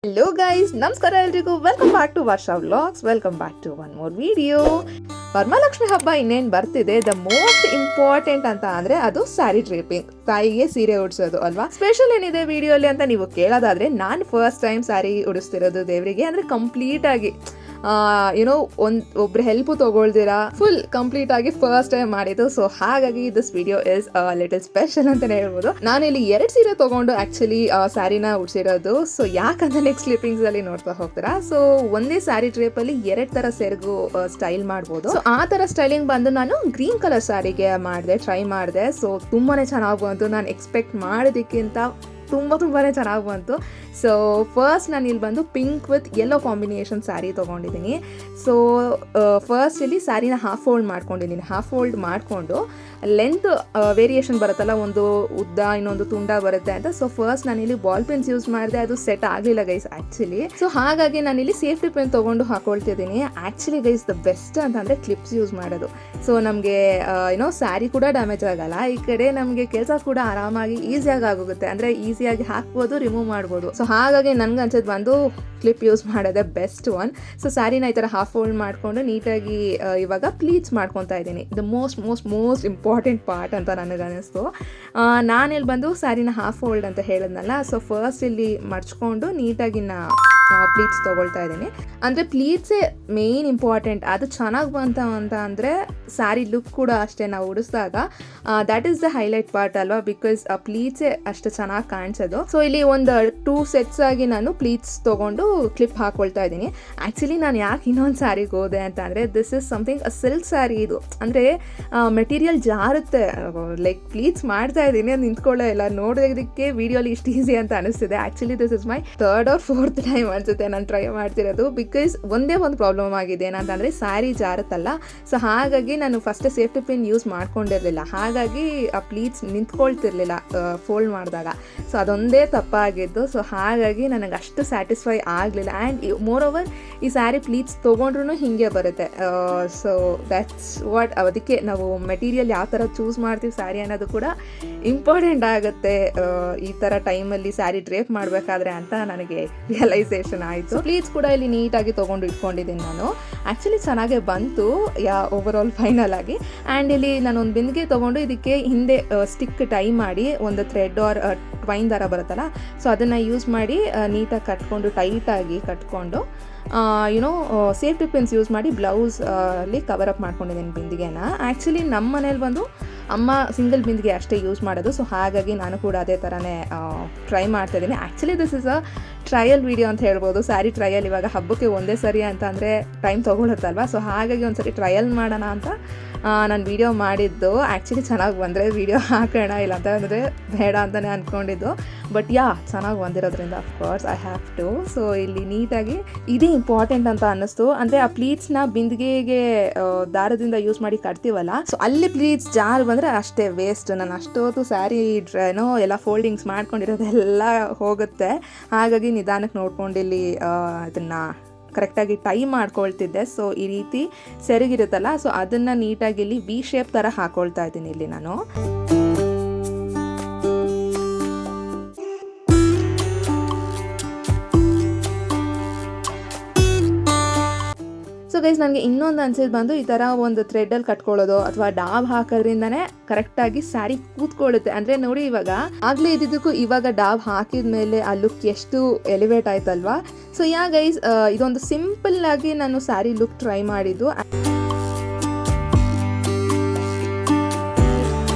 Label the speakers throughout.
Speaker 1: Hello guys, ನಮಸ್ಕಾರ ಎಲ್ರಿಗೂ. Welcome back to Varsha vlogs. Welcome back to one more video. Varamahalakshmi ಹಬ್ಬ ಇನ್ನೇನು ಬರ್ತಿದೆ. ದ ಮೋಸ್ಟ್ ಇಂಪಾರ್ಟೆಂಟ್ ಅಂತ ಅಂದರೆ ಅದು ಸ್ಯಾರಿ ಡ್ರೇಪಿಂಗ್, ತಾಯಿಗೆ ಸೀರೆ ಉಡಿಸೋದು ಅಲ್ವಾ. ಸ್ಪೆಷಲ್ ಏನಿದೆ ವಿಡಿಯೋಲಿ ಅಂತ ನೀವು ಕೇಳೋದಾದರೆ, ನಾನು ಫಸ್ಟ್ ಟೈಮ್ ಸ್ಯಾರಿ ಉಡಿಸ್ತಿರೋದು ದೇವರಿಗೆ. ಅಂದರೆ ಕಂಪ್ಲೀಟಾಗಿ ಒಬ್ರು ಹೆಲ್ಪು ತೊಗೊಳ್ದಿರಾ ಫುಲ್ ಕಂಪ್ಲೀಟ್ ಆಗಿ ಫಸ್ಟ್ ಟೈಮ್ ಮಾಡಿದ್ದು. ಸೊ ಹಾಗಾಗಿ this video is little special ಅಂತಲೇ ಹೇಳ್ಬೋದು. ನಾನಿಲ್ಲಿ 2 ಸೀರೆ ತೊಗೊಂಡು ಆ್ಯಕ್ಚುಲಿ ಸ್ಯಾರಿನ ಉಡಿಸಿರೋದು. ಸೊ ಯಾಕಂತ ನೆಕ್ಸ್ಟ್ ಕ್ಲಿಪ್ಪಿಂಗ್ಸ್ ಅಲ್ಲಿ ನೋಡ್ತಾ ಹೋಗ್ತೀರಾ. ಸೊ ಒಂದೇ ಸ್ಯಾರಿ ಡ್ರೇಪಲ್ಲಿ 2 ಥರ ಸೆರಗು ಸ್ಟೈಲ್ ಮಾಡ್ಬೋದು. ಸೊ ಆ ಥರ ಸ್ಟೈಲಿಂಗ್ ಬಂದು ನಾನು ಗ್ರೀನ್ ಕಲರ್ ಸ್ಯಾರಿಗೆ ಟ್ರೈ ಮಾಡಿದೆ. ಸೊ ತುಂಬಾನೇ ಚೆನ್ನಾಗಿ ಬಂತು. ನಾನು ಎಕ್ಸ್ಪೆಕ್ಟ್ ಮಾಡೋದಕ್ಕಿಂತ ತುಂಬಾನೇ ಚೆನ್ನಾಗಿ ಬಂತು. ಸೊ ಫಸ್ಟ್ ನಾನು ಇಲ್ಲಿ ಬಂದು pink with yellow combination sari ತೊಗೊಂಡಿದ್ದೀನಿ. ಸೊ ಫಸ್ಟ್ ಇಲ್ಲಿ ಸ್ಯಾರಿನ ಹಾಫ್ ಫೋಲ್ಡ್ ಮಾಡ್ಕೊಂಡಿದ್ದೀನಿ. ಹಾಫ್ ಫೋಲ್ಡ್ ಮಾಡಿಕೊಂಡು ಲೆಂತ್ ವೇರಿಯೇಷನ್ ಬರುತ್ತಲ್ಲ, ಒಂದು ಉದ್ದ ಇನ್ನೊಂದು ತುಂಡ ಬರುತ್ತೆ ಅಂತ. ಸೊ ಫಸ್ಟ್ ನಾನಿಲ್ಲಿ ಬಾಲ್ ಪೆನ್ಸ್ ಯೂಸ್ ಮಾಡಿದೆ, ಅದು ಸೆಟ್ ಆಗಲಿಲ್ಲ ಗೈಸ್ ಆ್ಯಕ್ಚುಲಿ. ಸೊ ಹಾಗಾಗಿ ನಾನಿಲ್ಲಿ ಸೇಫ್ಟಿ ಪೆನ್ ತೊಗೊಂಡು ಹಾಕೊಳ್ತಿದ್ದೀನಿ. ಆ್ಯಕ್ಚುಲಿ ಗೈಸ್ ದ ಬೆಸ್ಟ್ ಅಂತಂದರೆ ಕ್ಲಿಪ್ಸ್ ಯೂಸ್ ಮಾಡೋದು. ಸೊ ನಮಗೆ ಸ್ಯಾರಿ ಕೂಡ ಡ್ಯಾಮೇಜ್ ಆಗಲ್ಲ, ಈ ಕಡೆ ನಮಗೆ ಕೆಲಸ ಕೂಡ ಆರಾಮಾಗಿ ಈಸಿಯಾಗಿ ಆಗೋಗುತ್ತೆ. ಅಂದರೆ ಈಸಿಯಾಗಿ ಹಾಕ್ಬೋದು, ರಿಮೂವ್ ಮಾಡ್ಬೋದು. ಸೊ ಹಾಗಾಗಿ ನನ್ಗೆ ಅನ್ಸೋದು ಬಂದು ಕ್ಲಿಪ್ ಯೂಸ್ ಮಾಡೋದೇ ಬೆಸ್ಟ್ ಒನ್. ಸೊ ಸ್ಯಾರಿನ ಈ ಥರ ಹಾಫ್ ಫೋಲ್ಡ್ ಮಾಡಿಕೊಂಡು ನೀಟಾಗಿ ಇವಾಗ ಪ್ಲೀಟ್ಸ್ ಮಾಡ್ಕೊತಾ ಇದ್ದೀನಿ. ದ ಮೋಸ್ಟ್ ಇಂಪಾರ್ಟೆಂಟ್ ಪಾರ್ಟ್ ಅಂತ ನನಗನ್ನಿಸ್ತು. ನಾನಿಲ್ಲಿ ಬಂದು ಸ್ಯಾರಿನ ಹಾಫ್ ಫೋಲ್ಡ್ ಅಂತ ಹೇಳಿದ್ನಲ್ಲ. ಸೊ ಫಸ್ಟ್ ಇಲ್ಲಿ ಮಡ್ಚ್ಕೊಂಡು ನೀಟಾಗಿ ಪ್ಲೀಟ್ಸ್ ತೊಗೊಳ್ತಾ ಇದ್ದೀನಿ. ಅಂದರೆ ಪ್ಲೀಟ್ಸೇ ಮೇನ್ ಇಂಪಾರ್ಟೆಂಟ್. ಅದು ಚೆನ್ನಾಗಿ ಬಂತ ಅಂತ ಅಂದರೆ ಸ್ಯಾರಿ ಲುಕ್ ಕೂಡ ಅಷ್ಟೇ ನಾವು ಉಡಿಸಿದಾಗ that is the highlight part ಅಲ್ವಾ. ಬಿಕಾಸ್ ಪ್ಲೀಟ್ಸೇ ಅಷ್ಟು ಚೆನ್ನಾಗಿ ಕಾಣಿಸೋದು. ಸೊ ಇಲ್ಲಿ ಒಂದು 2 ಸೆಟ್ಸ್ ಆಗಿ ನಾನು ಪ್ಲೀಟ್ಸ್ ತೊಗೊಂಡು ಕ್ಲಿಪ್ ಹಾಕ್ಕೊಳ್ತಾ ಇದ್ದೀನಿ. ಆ್ಯಕ್ಚುಲಿ ನಾನು ಯಾಕೆ ಇನ್ನೊಂದು ಸ್ಯಾರಿಗೆ ಹೋದೆ ಅಂತ ಅಂದರೆ, this is something silk sari. ಇದು ಅಂದರೆ ಮೆಟೀರಿಯಲ್ ಜಾರುತ್ತೆ. ಲೈಕ್ ಪ್ಲೀಟ್ಸ್ ಮಾಡ್ತಾ ಇದ್ದೀನಿ, ಅದು ನಿಂತ್ಕೊಳ್ಳೋ ಇಲ್ಲ. ನೋಡೋದಕ್ಕೆ ವಿಡಿಯೋಲಿ ಇಷ್ಟು ಈಸಿ ಅಂತ ಅನಿಸ್ತಿದೆ. Actually this is my 3rd or 4th time ಅನ್ಸುತ್ತೆ ನಾನು ಟ್ರೈ ಮಾಡ್ತಿರೋದು. ಬಿಕಾಸ್ ಒಂದೇ ಒಂದು ಪ್ರಾಬ್ಲಮ್ ಆಗಿದೆ ಏನಂತಂದರೆ, ಸ್ಯಾರಿ ಜಾರುತ್ತಲ್ಲ. ಸೊ ಹಾಗಾಗಿ ನಾನು ಫಸ್ಟ್ ಸೇಫ್ಟಿ ಪಿನ್ ಯೂಸ್ ಮಾಡ್ಕೊಂಡಿರಲಿಲ್ಲ. ಹಾಗಾಗಿ ಆ ಪ್ಲೀಟ್ಸ್ ನಿಂತ್ಕೊಳ್ತಿರ್ಲಿಲ್ಲ ಫೋಲ್ಡ್ ಮಾಡಿದಾಗ. ಸೊ ಅದೊಂದೇ ತಪ್ಪಾಗಿದ್ದು. ಸೊ ಹಾಗಾಗಿ ನನಗೆ ಅಷ್ಟು ಸ್ಯಾಟಿಸ್ಫೈ ಆಗಲಿಲ್ಲ. ಆ್ಯಂಡ್ ಮೋರ್ ಓವರ್ ಈ ಸ್ಯಾರಿ ಪ್ಲೀಟ್ಸ್ ತೊಗೊಂಡ್ರೂ ಹೀಗೆ ಬರುತ್ತೆ. So that's what. ಅದಕ್ಕೆ ನಾವು ಮೆಟೀರಿಯಲ್ ಯಾವ ಥರ ಚೂಸ್ ಮಾಡ್ತೀವಿ ಸ್ಯಾರಿ ಅನ್ನೋದು ಕೂಡ ಇಂಪಾರ್ಟೆಂಟ್ ಆಗುತ್ತೆ ಈ ಥರ ಟೈಮಲ್ಲಿ ಸ್ಯಾರಿ ಡ್ರೇಪ್ ಮಾಡಬೇಕಾದ್ರೆ ಅಂತ ನನಗೆ ರಿಯಲೈಸೇಷನ್ ಆಯಿತು. ಪ್ಲೀಟ್ಸ್ ಕೂಡ ಇಲ್ಲಿ ನೀಟಾಗಿ ತೊಗೊಂಡು ಇಟ್ಕೊಂಡಿದ್ದೀನಿ ನಾನು. ಆ್ಯಕ್ಚುಲಿ ಚೆನ್ನಾಗೇ ಬಂತು ಓವರಾಲ್ ಫೈನಲ್ ಆಗಿ. ಆ್ಯಂಡ್ ಇಲ್ಲಿ ನಾನೊಂದು ಬಿಂದಿಗೆ ತೊಗೊಂಡು ಇದಕ್ಕೆ ಹಿಂದೆ ಸ್ಟಿಕ್ ಟೈ ಮಾಡಿ ಒಂದು ಥ್ರೆಡ್ ಆರ್ ಟ್ವೈನ್ ಥರ ಬರುತ್ತಲ್ಲ, ಸೊ ಅದನ್ನು ಯೂಸ್ ಮಾಡಿ ನೀಟಾಗಿ ಕಟ್ಕೊಂಡು ಟೈಟಾಗಿ ಕಟ್ಕೊಂಡು ಸೇಫ್ಟಿ ಪಿನ್ಸ್ ಯೂಸ್ ಮಾಡಿ ಬ್ಲೌಸ್ ಅಲ್ಲಿ ಕವರ್ ಅಪ್ ಮಾಡ್ಕೊಂಡಿದ್ದೀನಿ ಬಿಂದಿಗೆನ. ಆ್ಯಕ್ಚುಲಿ ನಮ್ಮ ಮನೇಲಿ ಬಂದು ಅಮ್ಮ ಸಿಂಗಲ್ ಬಿಂದಿಗೆ ಅಷ್ಟೇ ಯೂಸ್ ಮಾಡೋದು. ಸೊ ಹಾಗಾಗಿ ನಾನು ಕೂಡ ಅದೇ ಥರನೇ ಟ್ರೈ ಮಾಡ್ತಾಯಿದ್ದೀನಿ. Actually this is a trial video ಅಂತ ಹೇಳ್ಬೋದು. ಸ್ಯಾರಿ ಟ್ರಯಲ್. ಇವಾಗ ಹಬ್ಬಕ್ಕೆ ಒಂದೇ ಸರಿ ಅಂತ ಅಂದರೆ ಟೈಮ್ ತೊಗೊಳುತ್ತಲ್ವ. ಸೊ ಹಾಗಾಗಿ ಒಂದು ಸರಿ ಟ್ರಯಲ್ ಮಾಡೋಣ ಅಂತ ನಾನು ವಿಡಿಯೋ ಮಾಡಿದ್ದು. ಆ್ಯಕ್ಚುಲಿ ಚೆನ್ನಾಗಿ ಬಂದರೆ ವಿಡಿಯೋ ಹಾಕೋಣ, ಇಲ್ಲ ಅಂತ ಅಂದರೆ ಬೇಡ ಅಂತಲೇ ಅಂದ್ಕೊಂಡಿದ್ದು. ಬಟ್ ಚೆನ್ನಾಗಿ ಬಂದಿರೋದ್ರಿಂದ of course I have to. So ಇಲ್ಲಿ ನೀಟಾಗಿ ಇದೇ ಇಂಪಾರ್ಟೆಂಟ್ ಅಂತ ಅನ್ನಿಸ್ತು. ಅಂದರೆ ಆ ಪ್ಲೀಟ್ಸ್ನ ಬಿಂದಿಗೆಗೆ ದಾರದಿಂದ ಯೂಸ್ ಮಾಡಿ ಕಟ್ತೀವಲ್ಲ, ಸೊ ಅಲ್ಲಿ ಪ್ಲೀಟ್ಸ್ ಜಾರ್ ಬಂದರೆ ಅಷ್ಟೇ ವೇಸ್ಟ್. ನಾನು ಅಷ್ಟೊತ್ತು ಸ್ಯಾರಿ ಎಲ್ಲ ಫೋಲ್ಡಿಂಗ್ಸ್ ಮಾಡ್ಕೊಂಡಿರೋದೆಲ್ಲ ಹೋಗುತ್ತೆ. ಹಾಗಾಗಿ ನಿಧಾನಕ್ಕೆ ನೋಡ್ಕೊಂಡು ಇಲ್ಲಿ ಅದನ್ನು ಕರೆಕ್ಟಾಗಿ ಟೈ ಮಾಡ್ಕೊಳ್ತಿದ್ದೆ. ಸೊ ಈ ರೀತಿ ಸೆರಗಿರುತ್ತಲ್ಲ, ಸೊ ಅದನ್ನು ನೀಟಾಗಿ ಇಲ್ಲಿ ವಿ ಶೇಪ್ ಥರ ಹಾಕ್ಕೊಳ್ತಾ ಇದ್ದೀನಿ ಇಲ್ಲಿ ನಾನು. ಸೊ ಗೈಸ್, ನನಗೆ ಇನ್ನೊಂದು ಅನ್ಸಿದ್ದು ಬಂದು ಈ ಥರ ಒಂದು ಥ್ರೆಡ್ಡಲ್ಲಿ ಕಟ್ಕೊಳ್ಳೋದು ಅಥವಾ ಡಾಬ್ ಹಾಕೋದ್ರಿಂದನೇ ಕರೆಕ್ಟಾಗಿ ಸ್ಯಾರಿ ಕೂತ್ಕೊಳ್ಳುತ್ತೆ. ಅಂದರೆ ನೋಡಿ, ಇವಾಗ ಆಗಲೇ ಇದ್ದಿದ್ದಕ್ಕೂ ಇವಾಗ ಡಾಬ್ ಹಾಕಿದ ಮೇಲೆ ಆ ಲುಕ್ ಎಷ್ಟು ಎಲಿವೇಟ್ ಆಯ್ತಲ್ವಾ. ಸೊ ಗೈಸ್, ಇದೊಂದು ಸಿಂಪಲ್ ಆಗಿ ನಾನು ಸ್ಯಾರಿ ಲುಕ್ ಟ್ರೈ ಮಾಡಿದ್ದು.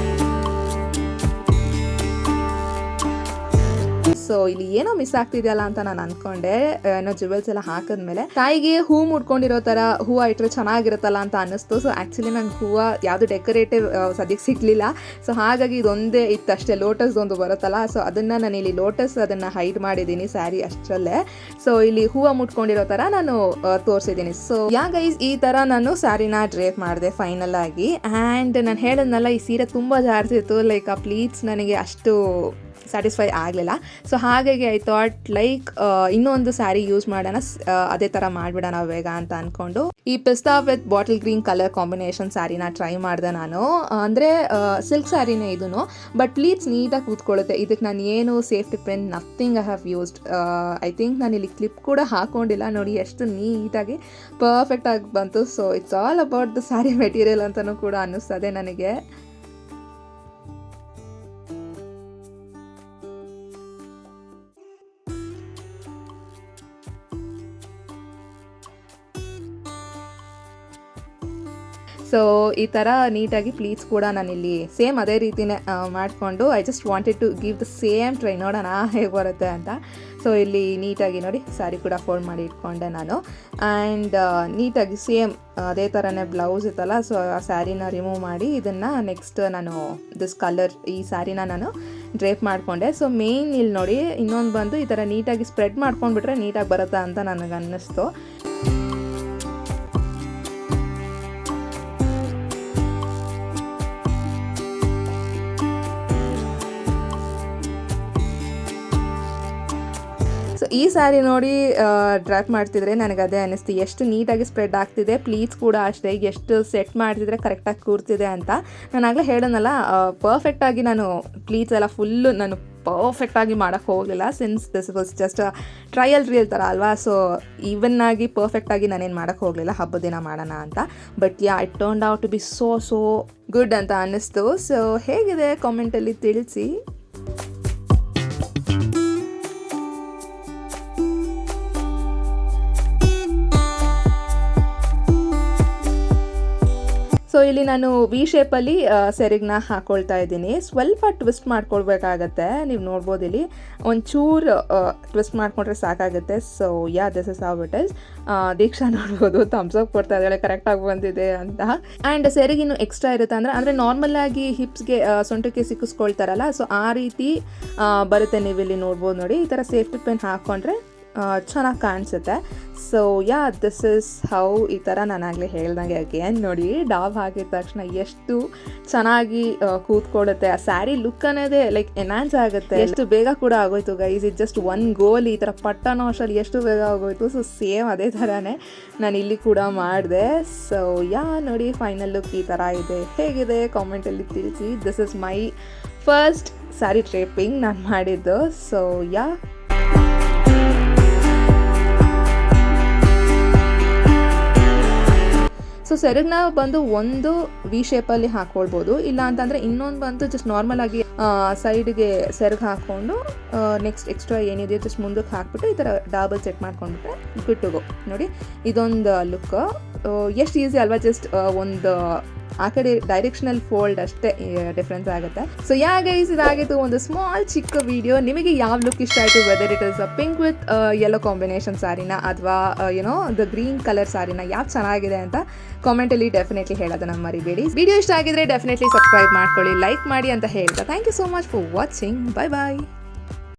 Speaker 1: ಸೊ ಇಲ್ಲಿ ಏನೋ ಮಿಸ್ ಆಗ್ತಿದೆಯಲ್ಲ ಅಂತ ನಾನು ಅಂದ್ಕೊಂಡೆ. ಜುವೆಲ್ಸ್ ಎಲ್ಲ ಹಾಕಿದ್ಮೇಲೆ ತಾಯಿಗೆ ಹೂ ಮುಡ್ಕೊಂಡಿರೋ ಥರ ಹೂವು ಇಟ್ಟರೆ ಚೆನ್ನಾಗಿರುತ್ತಲ್ಲ ಅಂತ ಅನ್ನಿಸ್ತು. ಸೊ ಆ್ಯಕ್ಚುಲಿ ನಂಗೆ ಹೂವು ಯಾವುದು ಡೆಕೋರೇಟಿವ್ ಸದ್ಯಕ್ಕೆ ಸಿಗಲಿಲ್ಲ. ಸೊ ಹಾಗಾಗಿ ಇದೊಂದೇ ಇತ್ತಷ್ಟೇ. ಲೋಟಸ್ ಒಂದು ಬರುತ್ತಲ್ಲ, ಸೊ ಅದನ್ನು ನಾನು ಇಲ್ಲಿ ಅದನ್ನು ಹೈಡ್ ಮಾಡಿದ್ದೀನಿ ಸ್ಯಾರಿ ಅಷ್ಟರಲ್ಲೇ. ಸೊ ಇಲ್ಲಿ ಹೂವು ಮುಟ್ಕೊಂಡಿರೋ ಥರ ನಾನು ತೋರಿಸಿದ್ದೀನಿ. ಸೊ ಗೈಸ್, ಈ ಥರ ನಾನು ಸ್ಯಾರಿನ ಡ್ರೇಪ್ ಮಾಡಿದೆ ಫೈನಲ್ ಆಗಿ. ಆ್ಯಂಡ್ ನಾನು ಹೇಳಿದ್ನಲ್ಲ, ಈ ಸೀರೆ ತುಂಬ ಜಾರ್ತಿತ್ತು. ಲೈಕ್ ಆ ಪ್ಲೀಟ್ಸ್ ನನಗೆ ಅಷ್ಟು ಸ್ಯಾಟಿಸ್ಫೈ ಆಗಲಿಲ್ಲ. ಸೊ ಹಾಗಾಗಿ ಐ ಥಾಟ್ ಲೈಕ್ ಇನ್ನೊಂದು ಸ್ಯಾರಿ ಯೂಸ್ ಮಾಡೋಣ, ಅದೇ ಥರ ಮಾಡಿಬಿಡೋಣ ಬೇಗ ಅಂತ ಅಂದ್ಕೊಂಡು ಈ ಪಿಸ್ತಾ with bottle green colour combination ಸ್ಯಾರಿನ ಟ್ರೈ ಮಾಡಿದೆ ನಾನು. ಅಂದರೆ ಸಿಲ್ಕ್ ಸ್ಯಾರಿನೇ ಇದೂ, ಬಟ್ ಪ್ಲೀಟ್ಸ್ ನೀಟಾಗಿ ಕೂತ್ಕೊಳ್ಳುತ್ತೆ. ಇದಕ್ಕೆ ನಾನು ಏನು safety pin nothing I have used. I think ನಾನು ಇಲ್ಲಿ ಕ್ಲಿಪ್ ಕೂಡ ಹಾಕ್ಕೊಂಡಿಲ್ಲ. ನೋಡಿ ಎಷ್ಟು ನೀಟಾಗಿ ಪರ್ಫೆಕ್ಟಾಗಿ ಬಂತು. So it's all about the sari material ಅಂತಲೂ ಕೂಡ ಅನ್ನಿಸ್ತದೆ ನನಗೆ. ಸೊ ಈ ಥರ ನೀಟಾಗಿ ಪ್ಲೀಟ್ಸ್ ಕೂಡ ನಾನಿಲ್ಲಿ ಸೇಮ್ ಅದೇ ರೀತಿಯೇ ಮಾಡಿಕೊಂಡು I just wanted to give the same try, ನೋಡೋಣ ಹೇಗೆ ಬರುತ್ತೆ ಅಂತ. ಸೊ ಇಲ್ಲಿ ನೀಟಾಗಿ ನೋಡಿ ಸ್ಯಾರಿ ಕೂಡ ಫೋಲ್ಡ್ ಮಾಡಿ ಇಟ್ಕೊಂಡೆ ನಾನು. ಆ್ಯಂಡ್ ನೀಟಾಗಿ ಸೇಮ್ ಅದೇ ಥರನೇ ಬ್ಲೌಸ್ ಇತ್ತಲ್ಲ, ಸೊ ಆ ಸ್ಯಾರಿನ ರಿಮೂವ್ ಮಾಡಿ ಇದನ್ನು ನೆಕ್ಸ್ಟ್ ನಾನು ದಿಸ್ ಕಲರ್ ಈ ಸ್ಯಾರಿನ ನಾನು ಡ್ರೇಪ್ ಮಾಡಿಕೊಂಡೆ. ಸೊ ಮೇಯ್ನ್ ಇಲ್ಲಿ ನೋಡಿ ಇನ್ನೊಂದು ಬಂದು ಈ ಥರ ನೀಟಾಗಿ ಸ್ಪ್ರೆಡ್ ಮಾಡ್ಕೊಂಡ್ಬಿಟ್ರೆ ನೀಟಾಗಿ ಬರುತ್ತಾ ಅಂತ ನನಗೆ ಅನ್ನಿಸ್ತು. ಸೊ ಈ ಸ್ಯಾರಿ ನೋಡಿ ಡ್ರಾಪ್ ಮಾಡ್ತಿದ್ರೆ ನನಗೆ ಅದೇ ಅನ್ನಿಸ್ತು, ಎಷ್ಟು ನೀಟಾಗಿ ಸ್ಪ್ರೆಡ್ ಆಗ್ತಿದೆ, ಪ್ಲೀಟ್ಸ್ ಕೂಡ ಅಷ್ಟೇ ಎಷ್ಟು ಸೆಟ್ ಮಾಡ್ತಿದ್ರೆ ಕರೆಕ್ಟಾಗಿ ಕೂರ್ತಿದೆ ಅಂತ. ನಾನು ಆಗಲೇ ಹೇಳೋನಲ್ಲ, ಪರ್ಫೆಕ್ಟಾಗಿ ನಾನು ಪ್ಲೀಟ್ಸ್ ಎಲ್ಲ ಫುಲ್ಲು ನಾನು ಪರ್ಫೆಕ್ಟಾಗಿ ಮಾಡೋಕ್ಕೆ ಹೋಗಲಿಲ್ಲ, since this was just trial real ಥರ ಅಲ್ವಾ. ಸೊ ಈವನ್ನಾಗಿ ಪರ್ಫೆಕ್ಟಾಗಿ ನಾನೇನು ಮಾಡೋಕ್ಕೆ ಹೋಗಲಿಲ್ಲ, ಹಬ್ಬದ ದಿನ ಮಾಡೋಣ ಅಂತ. But yeah it turned out to be so good ಅಂತ ಅನ್ನಿಸ್ತು. ಸೊ ಹೇಗಿದೆ ಕಾಮೆಂಟಲ್ಲಿ ತಿಳಿಸಿ. ಸೊ ಇಲ್ಲಿ ನಾನು ವಿ ಶೇಪಲ್ಲಿ ಸೆರಿಗ್ನ ಹಾಕ್ಕೊಳ್ತಾ ಇದ್ದೀನಿ. ಸ್ವಲ್ಪ ಟ್ವಿಸ್ಟ್ ಮಾಡ್ಕೊಳ್ಬೇಕಾಗತ್ತೆ, ನೀವು ನೋಡ್ಬೋದು ಇಲ್ಲಿ ಒಂಚೂರು ಟ್ವಿಸ್ಟ್ ಮಾಡಿಕೊಂಡ್ರೆ ಸಾಕಾಗುತ್ತೆ. So yeah this is how it is. Deeksha ನೋಡ್ಬೋದು ಥಮ್ಸ್ ಅಪ್ ಕೊಡ್ತಾ ಇದ್ದಾಳೆ ಕರೆಕ್ಟಾಗಿ ಬಂದಿದೆ ಅಂತ. ಆ್ಯಂಡ್ ಸೆರಿಗಿನ್ನು ಎಕ್ಸ್ಟ್ರಾ ಇರುತ್ತೆ ಅಂದರೆ ನಾರ್ಮಲಾಗಿ ಹಿಪ್ಸ್ಗೆ ಸೊಂಟಕ್ಕೆ ಸಿಕ್ಕಿಸ್ಕೊಳ್ತಾರಲ್ಲ, ಸೊ ಆ ರೀತಿ ಬರುತ್ತೆ. ನೀವು ಇಲ್ಲಿ ನೋಡ್ಬೋದು ನೋಡಿ, ಈ ಥರ ಸೇಫ್ಟಿ ಪಿನ್ ಹಾಕ್ಕೊಂಡ್ರೆ ಚೆನ್ನಾಗಿ ಕಾಣಿಸುತ್ತೆ. So yeah this is how. ಈ ಥರ ನಾನಾಗಲೇ ಹೇಳ್ದಂಗೆ ಅಗೇನ್ ನೋಡಿ ಡಾಬ್ ಹಾಕಿದ ತಕ್ಷಣ ಎಷ್ಟು ಚೆನ್ನಾಗಿ ಕೂತ್ಕೊಳ್ಳುತ್ತೆ. ಆ ಸ್ಯಾರಿ ಲುಕ್ ಅನ್ನೋದೇ ಲೈಕ್ ಎನ್ಹಾನ್ಸ್ ಆಗುತ್ತೆ. ಎಷ್ಟು ಬೇಗ ಕೂಡ ಆಗೋಯ್ತು ಗೈಸ್, ಇದು ಜಸ್ಟ್ ಒನ್ ಗೋಲ್ ಈ ಥರ ಪಟ್ಟಣ ಅಷ್ಟಲ್ಲಿ ಎಷ್ಟು ಬೇಗ ಆಗೋಯ್ತು. ಸೊ ಸೇಮ್ ಅದೇ ಥರನೇ ನಾನು ಇಲ್ಲಿ ಕೂಡ ಮಾಡಿದೆ. ಸೊ ಯಾ ನೋಡಿ ಫೈನಲ್ ಲುಕ್ ಈ ಥರ ಇದೆ. ಹೇಗಿದೆ ಕಾಮೆಂಟಲ್ಲಿ ತಿಳಿಸಿ. This is my first sari draping ನಾನು ಮಾಡಿದ್ದು. ಸೊ ಯಾ ಸೊ ಸೆರಗ್ನ ಬಂದು ಒಂದು ವಿ ಶೇಪಲ್ಲಿ ಹಾಕ್ಕೊಳ್ಬೋದು, ಇಲ್ಲ ಅಂತಂದರೆ ಇನ್ನೊಂದು ಬಂದು ಜಸ್ಟ್ ನಾರ್ಮಲ್ ಆಗಿ ಸೈಡ್ಗೆ ಸೆರಗು ಹಾಕ್ಕೊಂಡು ನೆಕ್ಸ್ಟ್ ಎಕ್ಸ್ಟ್ರಾ ಏನಿದೆ ಜಸ್ಟ್ ಮುಂದಕ್ಕೆ ಹಾಕ್ಬಿಟ್ಟು ಈ ಥರ ಡಬಲ್ ಸೆಟ್ ಮಾಡ್ಕೊಂಡ್ಬಿಟ್ರೆ ಬಿಟ್ಟುಗೋ. ನೋಡಿ ಇದೊಂದು ಲುಕ್ ಎಷ್ಟು ಈಸಿ ಅಲ್ವಾ. ಜಸ್ಟ್ ಒಂದು ಆ ಕಡೆ ಡೈರೆಕ್ಷನಲ್ ಫೋಲ್ಡ್ ಅಷ್ಟೇ ಡಿಫ್ರೆನ್ಸ್ ಆಗುತ್ತೆ. ಸೊ ಯಾ ಗೈಸ್, ಇದಾಗಿತ್ತು ಒಂದು ಸ್ಮಾಲ್ ಚಿಕ್ಕ ವಿಡಿಯೋ. ನಿಮಗೆ ಯಾವ ಲುಕ್ ಇಷ್ಟ ಆಯಿತು, whether it is a pink with yellow combination ಸ್ಯಾರಿನ ಅಥವಾ ಏನೋ ದ ಗ್ರೀನ್ ಕಲರ್ ಸ್ಯಾರಿನ ಯಾವ್ದು ಚೆನ್ನಾಗಿದೆ ಅಂತ ಕಾಮೆಂಟಲ್ಲಿ ಡೆಫಿನೆಟ್ಲಿ ಹೇಳೋದನ್ನ ಮರಿಬೇಡಿ. ವಿಡಿಯೋ ಇಷ್ಟ ಆಗಿದ್ರೆ ಡೆಫಿನೆಟ್ಲಿ ಸಬ್ಸ್ಕ್ರೈಬ್ ಮಾಡ್ಕೊಳ್ಳಿ, ಲೈಕ್ ಮಾಡಿ ಅಂತ ಹೇಳ್ತಾ thank you so much for watching. Bye bye.